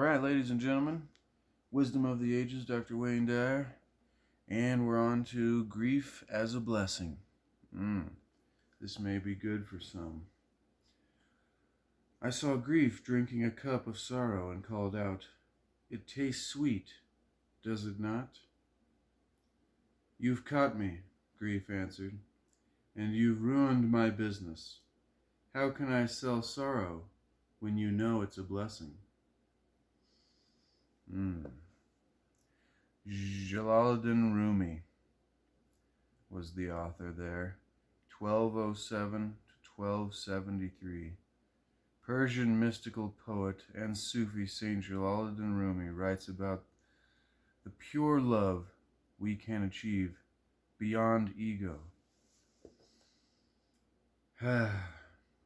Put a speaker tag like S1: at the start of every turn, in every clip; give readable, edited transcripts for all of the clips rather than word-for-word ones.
S1: right, ladies and gentlemen, Wisdom of the Ages, Dr. Wayne Dyer, and we're on to Grief as a Blessing. This may be good for some. I saw Grief drinking a cup of sorrow and called out, "It tastes sweet, does it not?" "You've caught me," Grief answered, "and you've ruined my business. How can I sell sorrow when you know it's a blessing?" Jalaluddin Rumi was the author there, 1207 to 1273. Persian mystical poet and Sufi Saint Jalaluddin Rumi writes about the pure love we can achieve beyond ego.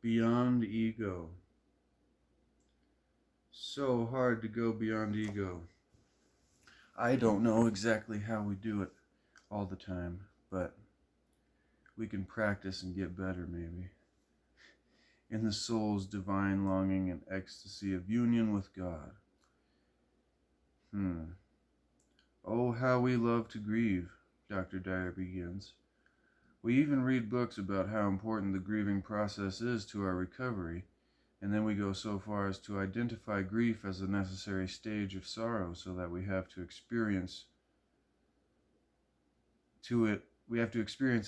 S1: Beyond ego. So hard to go beyond ego. I don't know exactly how we do it all the time, but we can practice and get better, maybe. In the soul's divine longing and ecstasy of union with God. Oh, how we love to grieve, Dr. Dyer begins. We even read books about how important the grieving process is to our recovery, and then we go so far as to identify grief as a necessary stage of sorrow so that we have to experience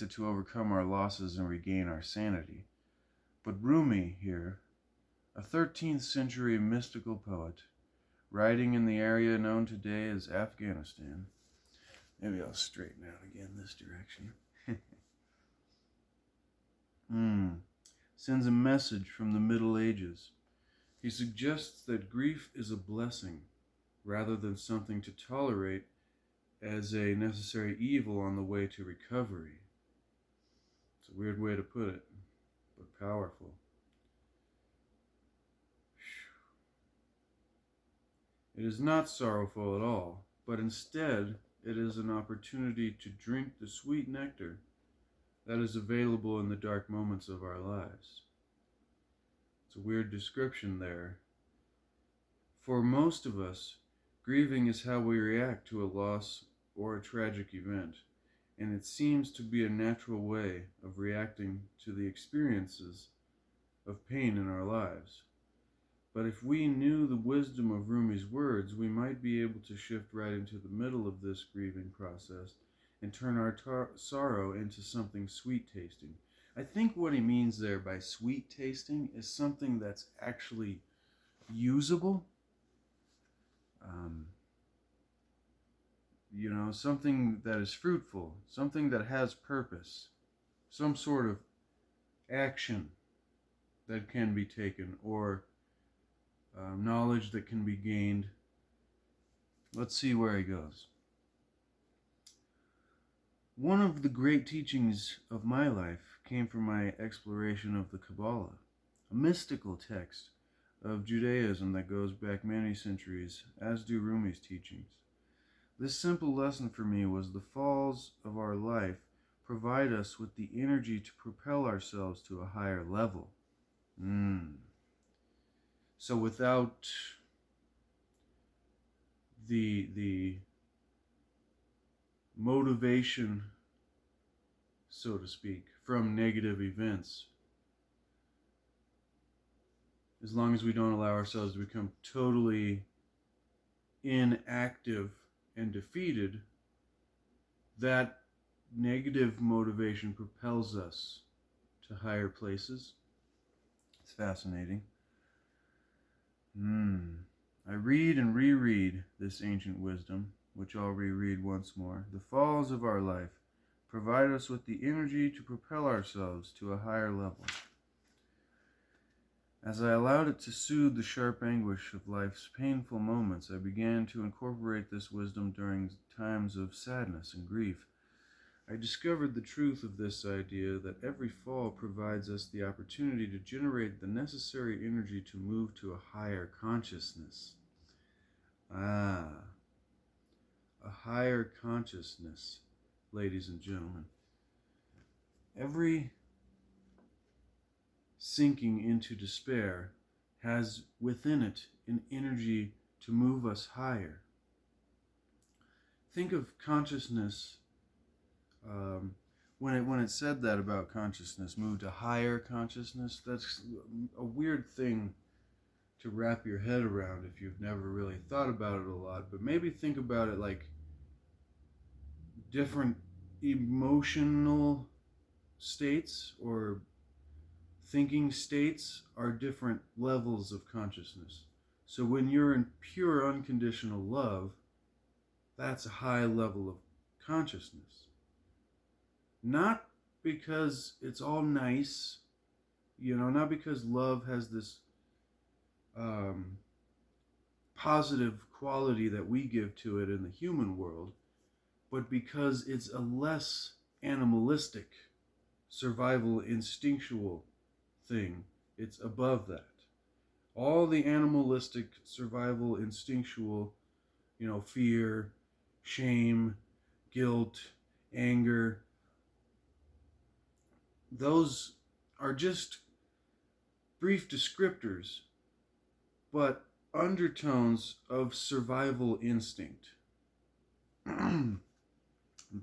S1: it to overcome our losses and regain our sanity. But Rumi here, a 13th century mystical poet, writing in the area known today as Afghanistan. Maybe I'll straighten out again this direction. Sends a message from the Middle Ages. He suggests that grief is a blessing rather than something to tolerate as a necessary evil on the way to recovery. It's a weird way to put it, but powerful. It is not sorrowful at all, but instead it is an opportunity to drink the sweet nectar that is available in the dark moments of our lives. It's a weird description there. For most of us, grieving is how we react to a loss or a tragic event, and it seems to be a natural way of reacting to the experiences of pain in our lives. But if we knew the wisdom of Rumi's words, we might be able to shift right into the middle of this grieving process and turn our sorrow into something sweet tasting. I think what he means there by sweet tasting is something that's actually usable. Something that is fruitful, something that has purpose, some sort of action that can be taken, or knowledge that can be gained. Let's see where he goes. One of the great teachings of my life came from my exploration of the Kabbalah, a mystical text of Judaism that goes back many centuries, as do Rumi's teachings. This simple lesson for me was the falls of our life provide us with the energy to propel ourselves to a higher level. So without the motivation, so to speak, from negative events, as long as we don't allow ourselves to become totally inactive and defeated, that negative motivation propels us to higher places. It's fascinating. I read and reread this ancient wisdom, which I'll reread once more. The falls of our life provide us with the energy to propel ourselves to a higher level. As I allowed it to soothe the sharp anguish of life's painful moments, I began to incorporate this wisdom during times of sadness and grief. I discovered the truth of this idea that every fall provides us the opportunity to generate the necessary energy to move to a higher consciousness. A higher consciousness, ladies and gentlemen. Every sinking into despair has within it an energy to move us higher. Think of consciousness, when it said that about consciousness, move to higher consciousness, that's a weird thing to wrap your head around if you've never really thought about it a lot. But maybe think about it like different emotional states or thinking states are different levels of consciousness. So when you're in pure unconditional love, that's a high level of consciousness. Not because it's all nice, not because love has this positive quality that we give to it in the human world, but because it's a less animalistic, survival, instinctual thing. It's above that. All the animalistic, survival, instinctual, fear, shame, guilt, anger, those are just brief descriptors, but undertones of survival instinct.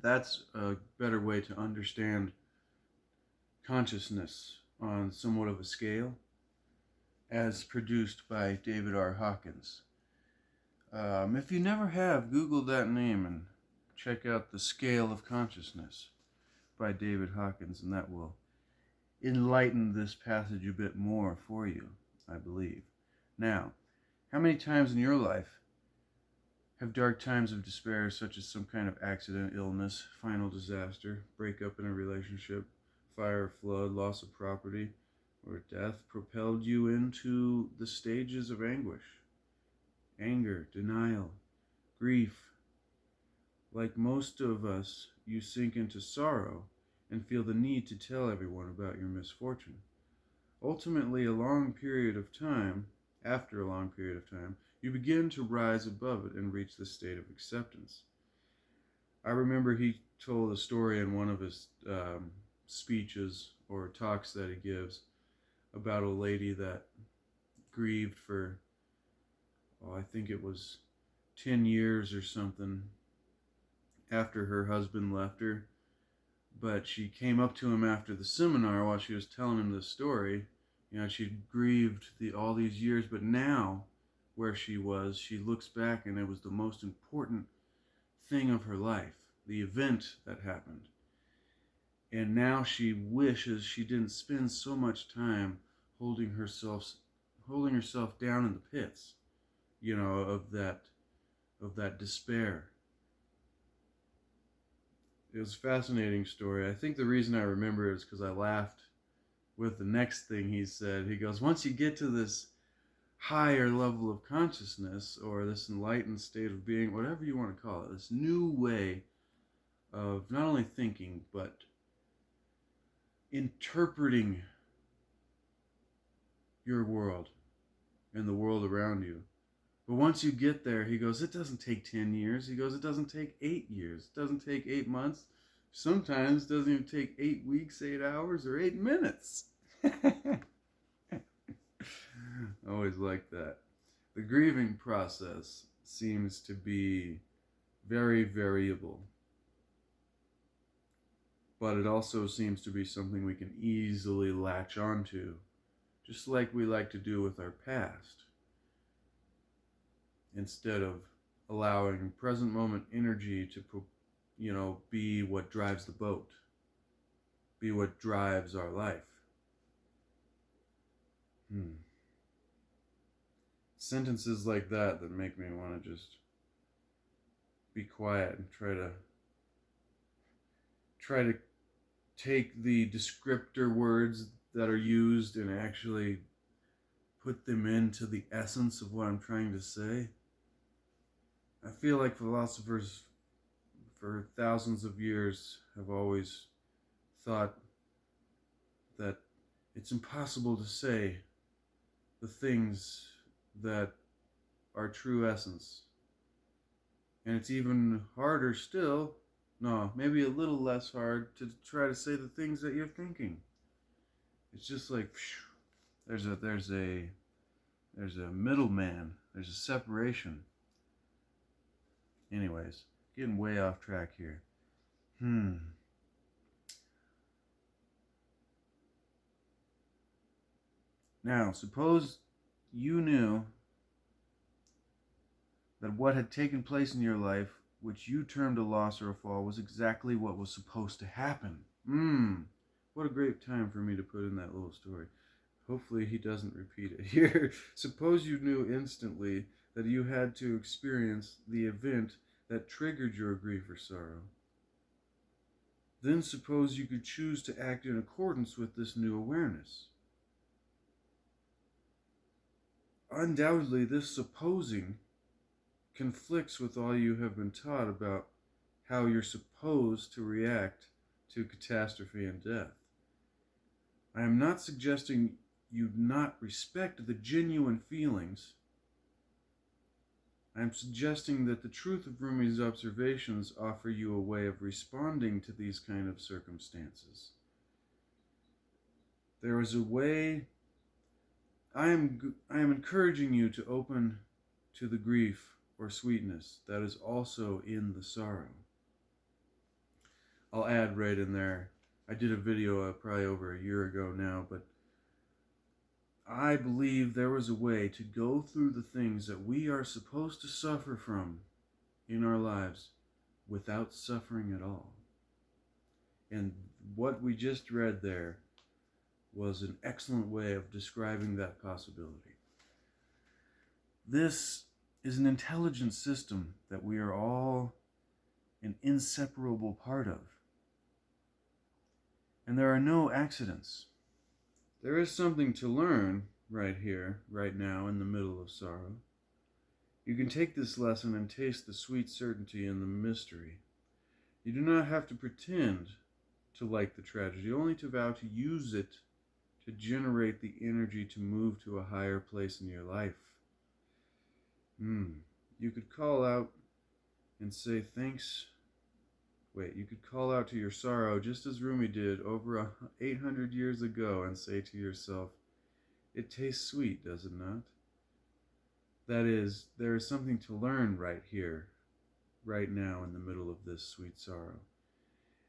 S1: That's a better way to understand consciousness on somewhat of a scale, as produced by David R. Hawkins. If you never have, Google that name and check out The Scale of Consciousness by David Hawkins, and that will enlighten this passage a bit more for you, I believe. Now, how many times in your life have dark times of despair, such as some kind of accident, illness, final disaster, breakup in a relationship, fire, flood, loss of property, or death, propelled you into the stages of anguish, anger, denial, grief? Like most of us, you sink into sorrow and feel the need to tell everyone about your misfortune. Ultimately, after a long period of time, you begin to rise above it and reach the state of acceptance. I remember he told a story in one of his speeches or talks that he gives about a lady that grieved for, I think it was 10 years or something after her husband left her. But she came up to him after the seminar while she was telling him the story. She'd grieved all these years, but now, where she was, she looks back and it was the most important thing of her life, the event that happened. And now she wishes she didn't spend so much time holding herself down in the pits, of that despair. It was a fascinating story. I think the reason I remember it is because I laughed with the next thing he said. He goes, once you get to this higher level of consciousness, or this enlightened state of being, whatever you want to call it, this new way of not only thinking, but interpreting your world and the world around you. But once you get there, he goes, it doesn't take 10 years. He goes, it doesn't take 8 years. It doesn't take 8 months. Sometimes it doesn't even take 8 weeks, 8 hours, or 8 minutes. Always like that. The grieving process seems to be very variable, but it also seems to be something we can easily latch onto, just like we like to do with our past, instead of allowing present moment energy to, be what drives the boat, be what drives our life. Sentences like that make me want to just be quiet and try to take the descriptor words that are used and actually put them into the essence of what I'm trying to say. I feel like philosophers for thousands of years have always thought that it's impossible to say the things that are true essence. And it's even harder still, maybe a little less hard, to try to say the things that you're thinking. It's just like, there's a middleman There's a separation. Anyways, getting way off track here. Now, suppose you knew that what had taken place in your life, which you termed a loss or a fall, was exactly what was supposed to happen. What a great time for me to put in that little story. Hopefully he doesn't repeat it here. Suppose you knew instantly that you had to experience the event that triggered your grief or sorrow. Then suppose you could choose to act in accordance with this new awareness. Undoubtedly, this supposing conflicts with all you have been taught about how you're supposed to react to catastrophe and death. I am not suggesting you not respect the genuine feelings. I am suggesting that the truth of Rumi's observations offer you a way of responding to these kind of circumstances. There is a way. I am encouraging you to open to the grief or sweetness that is also in the sorrow. I'll add right in there, I did a video probably over a year ago now, but I believe there was a way to go through the things that we are supposed to suffer from in our lives without suffering at all. And what we just read there was an excellent way of describing that possibility. This is an intelligent system that we are all an inseparable part of. And there are no accidents. There is something to learn right here, right now, in the middle of sorrow. You can take this lesson and taste the sweet certainty in the mystery. You do not have to pretend to like the tragedy, only to vow to use it to generate the energy to move to a higher place in your life. You could call out and say thanks. You could call out to your sorrow just as Rumi did over 800 years ago and say to yourself, it tastes sweet, does it not? That is, there is something to learn right here, right now in the middle of this sweet sorrow.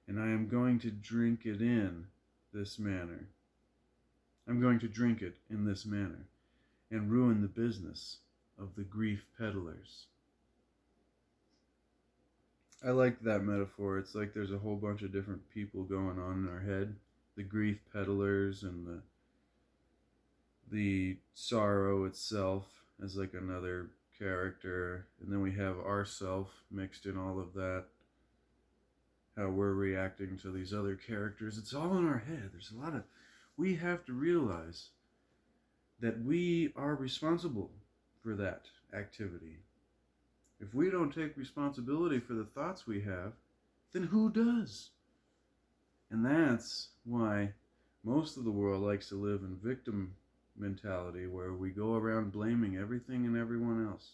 S1: And I am going to drink it in this manner. I'm going to drink it in this manner and ruin the business of the grief peddlers. I like that metaphor. It's like there's a whole bunch of different people going on in our head. The grief peddlers and the sorrow itself as like another character. And then we have ourself mixed in all of that. How we're reacting to these other characters. It's all in our head. There's a lot of... We have to realize that we are responsible for that activity. If we don't take responsibility for the thoughts we have, then who does? And that's why most of the world likes to live in victim mentality, where we go around blaming everything and everyone else.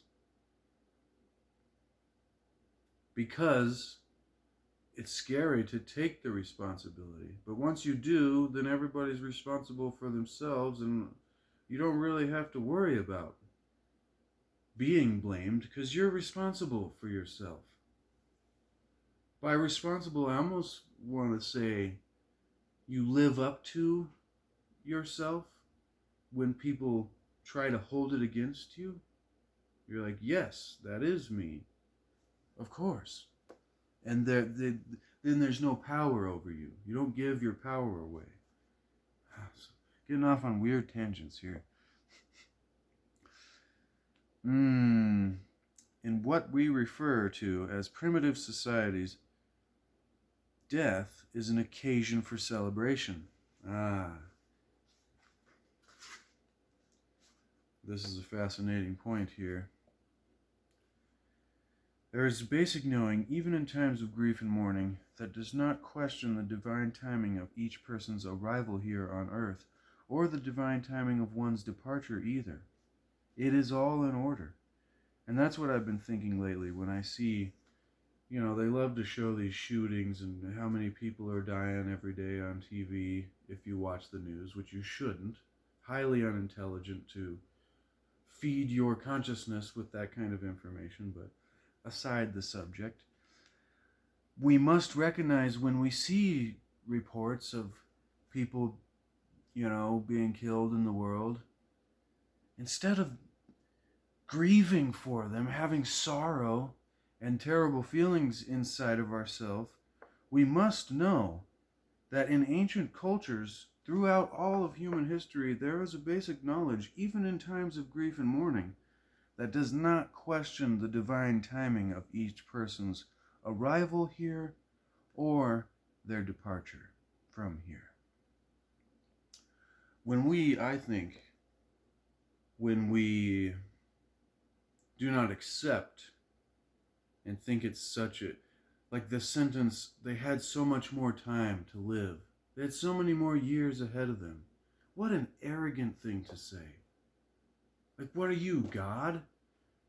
S1: Because it's scary to take the responsibility. But once you do, then everybody's responsible for themselves, and you don't really have to worry about being blamed because you're responsible for yourself. By responsible, I almost want to say you live up to yourself when people try to hold it against you. You're like, yes, that is me. Of course. And then there's no power over you. You don't give your power away. Getting off on weird tangents here. In what we refer to as primitive societies, death is an occasion for celebration. This is a fascinating point here. There is a basic knowing, even in times of grief and mourning, that does not question the divine timing of each person's arrival here on earth, or the divine timing of one's departure either. It is all in order. And that's what I've been thinking lately when I see, they love to show these shootings and how many people are dying every day on TV if you watch the news, which you shouldn't. Highly unintelligent to feed your consciousness with that kind of information, but aside the subject, we must recognize when we see reports of people, being killed in the world, instead of grieving for them, having sorrow and terrible feelings inside of ourselves, we must know that in ancient cultures, throughout all of human history, there is a basic knowledge, even in times of grief and mourning, that does not question the divine timing of each person's arrival here or their departure from here. When we do not accept and think it's such a, like the sentence, they had so much more time to live. They had so many more years ahead of them. What an arrogant thing to say. Like, what are you, God?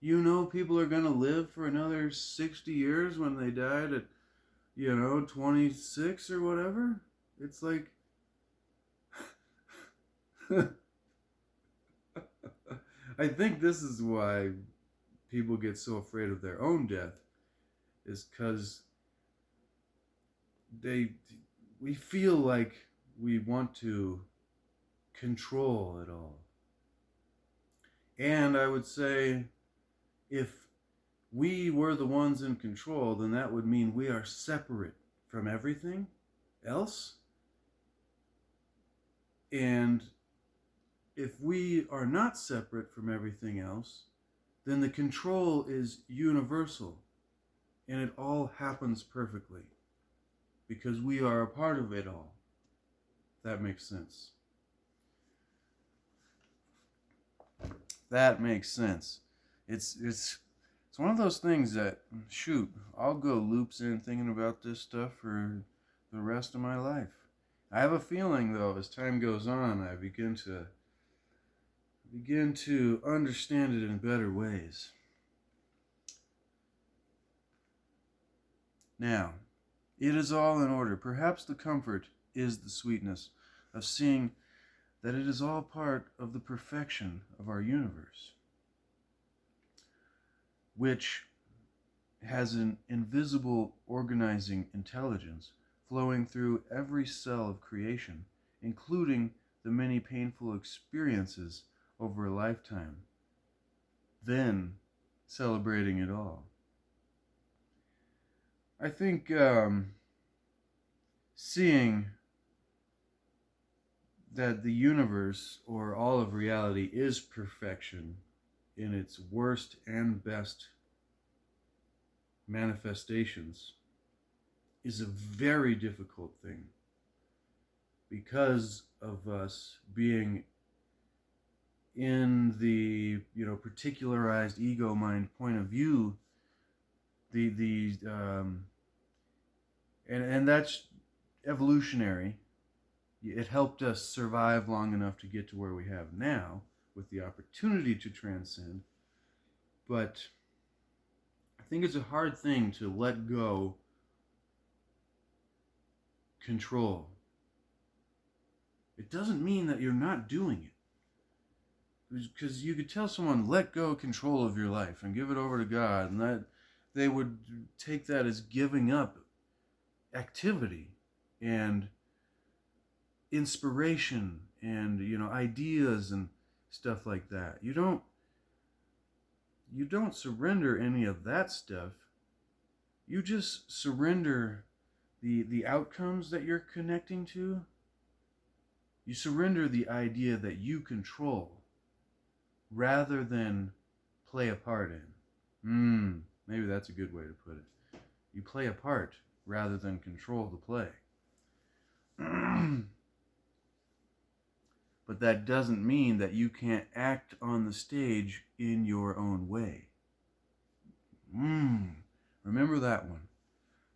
S1: You know people are going to live for another 60 years when they died at, 26 or whatever? It's like, I think this is why people get so afraid of their own death, is because we feel like we want to control it all. And I would say, if we were the ones in control, then that would mean we are separate from everything else. And if we are not separate from everything else, then the control is universal, and it all happens perfectly, because we are a part of it all. That makes sense. That makes sense. It's one of those things that, shoot, I'll go loops in thinking about this stuff for the rest of my life. I have a feeling, though, as time goes on, I begin to understand it in better ways. Now, it is all in order. Perhaps the comfort is the sweetness of seeing that it is all part of the perfection of our universe, which has an invisible organizing intelligence flowing through every cell of creation, including the many painful experiences over a lifetime, then celebrating it all. I think seeing that the universe, or all of reality, is perfection in its worst and best manifestations is a very difficult thing, because of us being in the particularized ego mind point of view. And that's evolutionary. It helped us survive long enough to get to where we have now, with the opportunity to transcend. But I think it's a hard thing to let go control. It doesn't mean that you're not doing it. Because you could tell someone, let go control of your life and give it over to God, and that they would take that as giving up activity and inspiration and ideas and stuff like that. You don't surrender any of that stuff. You just surrender the outcomes that you're connecting to. You surrender the idea that you control rather than play a part in. Maybe that's a good way to put it. You play a part rather than control the play. But that doesn't mean that you can't act on the stage in your own way. Remember that one.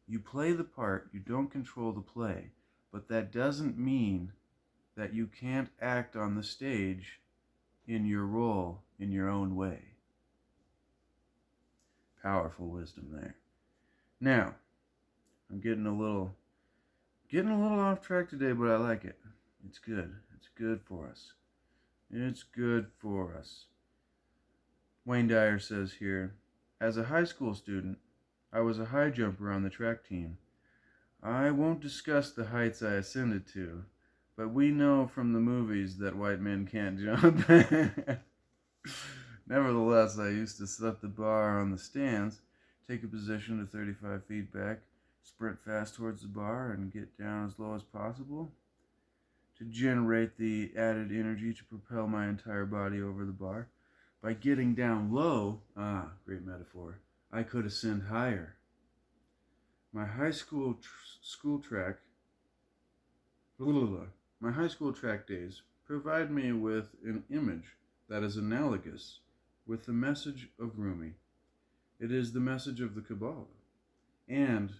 S1: You play the part, you don't control the play, but that doesn't mean that you can't act on the stage in your role, in your own way. Powerful wisdom there. Now, I'm getting a little off track today, but I like it. It's good. It's good for us. It's good for us. Wayne Dyer says here, as a high school student, I was a high jumper on the track team. I won't discuss the heights I ascended to, but we know from the movies that white men can't jump. Nevertheless, I used to set the bar on the stands, take a position to 35 feet back, sprint fast towards the bar, and get down as low as possible to generate the added energy to propel my entire body over the bar. By getting down low, great metaphor, I could ascend higher. My high school track days provide me with an image that is analogous with the message of Rumi. It is the message of the Kabbalah, and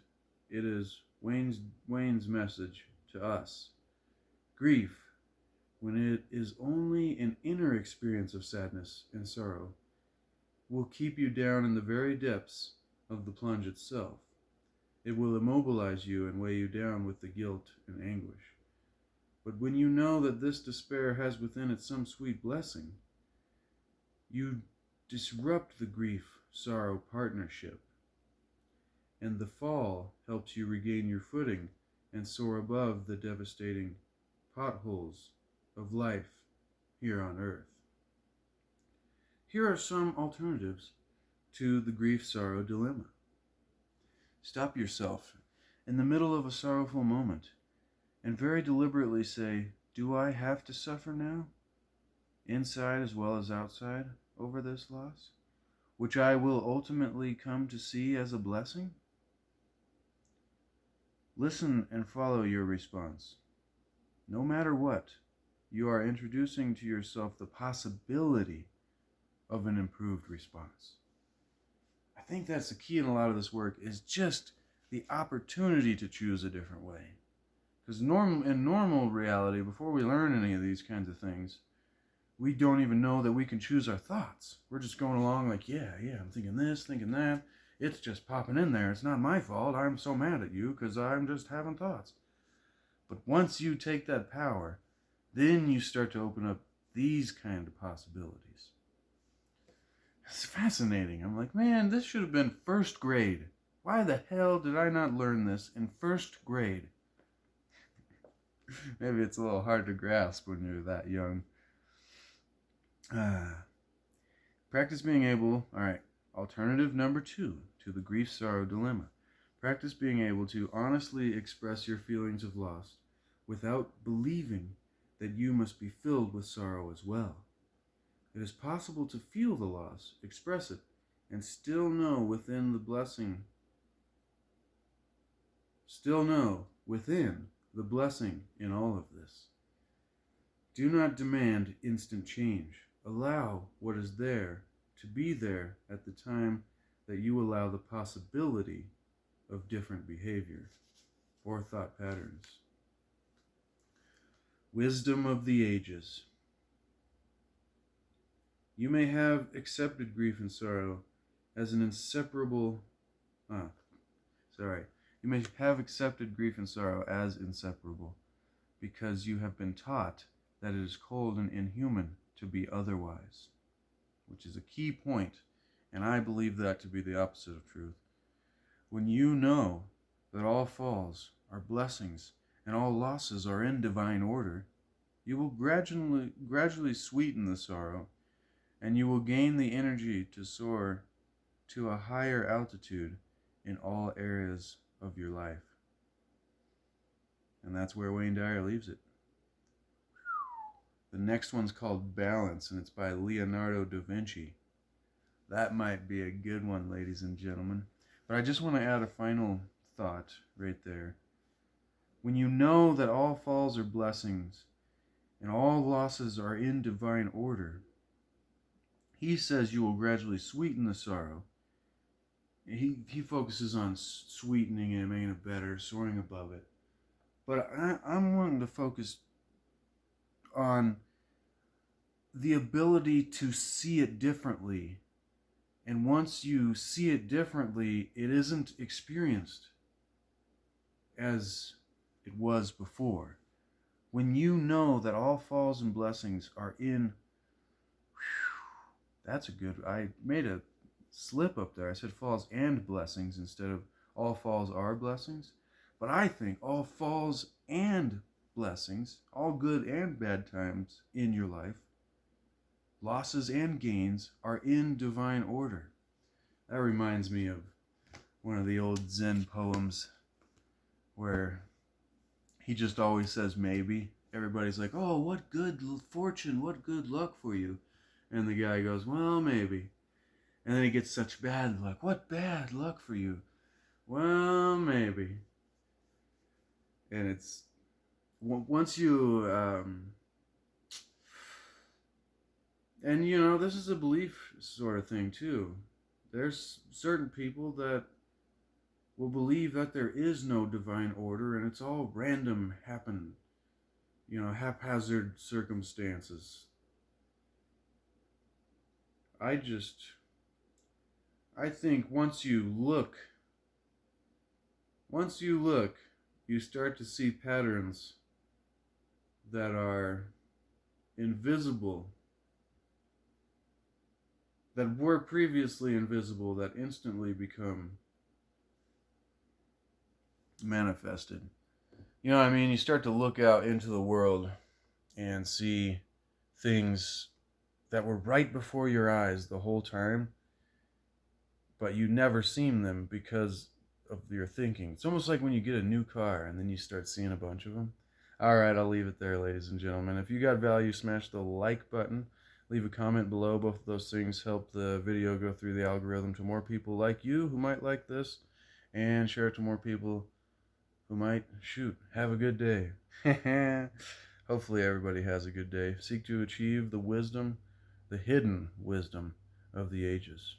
S1: it is Wayne's message to us. Grief, when it is only an inner experience of sadness and sorrow, will keep you down in the very depths of the plunge itself. It will immobilize you and weigh you down with the guilt and anguish. But when you know that this despair has within it some sweet blessing, you disrupt the grief-sorrow partnership, and the fall helps you regain your footing and soar above the devastating potholes of life here on earth. Here are some alternatives to the grief-sorrow dilemma. Stop yourself in the middle of a sorrowful moment and very deliberately say, do I have to suffer now, inside as well as outside, over this loss, which I will ultimately come to see as a blessing? Listen and follow your response. No matter what, you are introducing to yourself the possibility of an improved response. I think that's the key in a lot of this work, is just the opportunity to choose a different way. Because in normal reality, before we learn any of these kinds of things, we don't even know that we can choose our thoughts. We're just going along like, yeah, I'm thinking this, thinking that. It's just popping in there. It's not my fault. I'm so mad at you because I'm just having thoughts. But once you take that power, then you start to open up these kind of possibilities. It's fascinating. I'm like, man, this should have been first grade. Why the hell did I not learn this in first grade? Maybe it's a little hard to grasp when you're that young. Practice being able, alternative number 2 to the grief-sorrow dilemma. Practice being able to honestly express your feelings of loss without believing that you must be filled with sorrow as well. It is possible to feel the loss, express it, and still know within the blessing in all of this. Do not demand instant change. Allow what is there to be there at the time that you allow the possibility of different behavior or thought patterns. Wisdom of the ages. You may have accepted grief and sorrow as an inseparable... You may have accepted grief and sorrow as inseparable because you have been taught that it is cold and inhuman to be otherwise, which is a key point, and I believe that to be the opposite of truth. When you know that all falls are blessings and all losses are in divine order, you will gradually sweeten the sorrow, and you will gain the energy to soar to a higher altitude in all areas of your life. And that's where Wayne Dyer leaves it. The next one's called Balance, and it's by Leonardo da Vinci. That might be a good one, ladies and gentlemen. But I just want to add a final thought right there. When you know that all falls are blessings and all losses are in divine order, he says you will gradually sweeten the sorrow. He focuses on sweetening it, making it better, soaring above it. But I'm wanting to focus on the ability to see it differently. And once you see it differently, it isn't experienced as it was before. When you know that all falls and blessings are in That's a good, I made a slip up there. I said falls and blessings instead of all falls are blessings. But I think all falls and blessings, all good and bad times in your life, losses and gains, are in divine order. That reminds me of one of the old Zen poems where he just always says maybe. Everybody's like, oh, what good fortune, what good luck for you. And the guy goes, well, maybe. And then he gets such bad luck. What bad luck for you? Well, maybe. And it's, once you, and you know, this is a belief sort of thing too. There's certain people that will believe that there is no divine order and it's all random haphazard circumstances. I think once you look, you start to see patterns that are invisible, that were previously invisible, that instantly become manifested. You know what I mean? You start to look out into the world and see things that were right before your eyes the whole time, but you never seen them because of your thinking. It's almost like when you get a new car and then you start seeing a bunch of them. All right, I'll leave it there, ladies and gentlemen. If you got value, smash the like button. Leave a comment below. Both of those things help the video go through the algorithm to more people like you who might like this, and share it to more people who might, have a good day. Hopefully everybody has a good day. Seek to achieve the wisdom, the hidden wisdom of the ages.